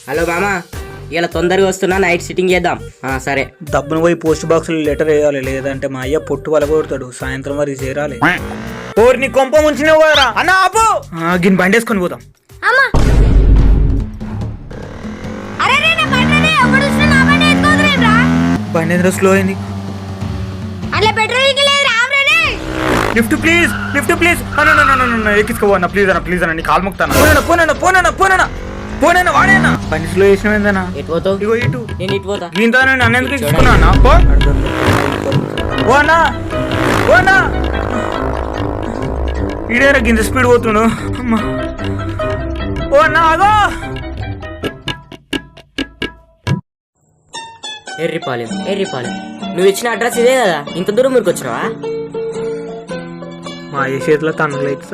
Hello మామా, ఇలా తొందరగా వస్తున్నా, నైట్ సిట్టింగ్ చేద్దాం. సరే. డబ్బును పోయి పోస్ట్ బాక్స్ లో లెటర్ వేయాలి, లేదంటే మా అయ్య పొట్టు వలగొడతాడు. సాయంత్రం వరకు చేరాలి. ఓరి కొంప ముంచినావు కదరా అన్న, ఆపు. గిన్ బండి వేసుకొని పోదాం. బండి ఎందుకు స్లో అయింది? Lift please, lift please. ఎక్కించుకోవా ప్లీజ్ అన్న, ప్లీజ్ అన్న, నీ కాలు మొక్తాను. పోనా వాడేనా బండి స్లో చేసిన ఏందన్నా? ఎటు పోతావు? ఇగో ఇటు. నేను ఇటు పోతా. దీంతో నన్ను ఎందుకు ఎక్కించుకున్నా? ఓనా ఓనా ఈడేరా గింత స్పీడ్ పోతుండు. అమ్మా ఓ అన్నా ఆగో. ఎర్రిపాలెం. నువ్వు ఇచ్చిన అడ్రస్ ఇదే కదా, ఇంత దూరం ఊరికి వచ్చినావా? మా ఏ చేతిలో తన్నులు అయితే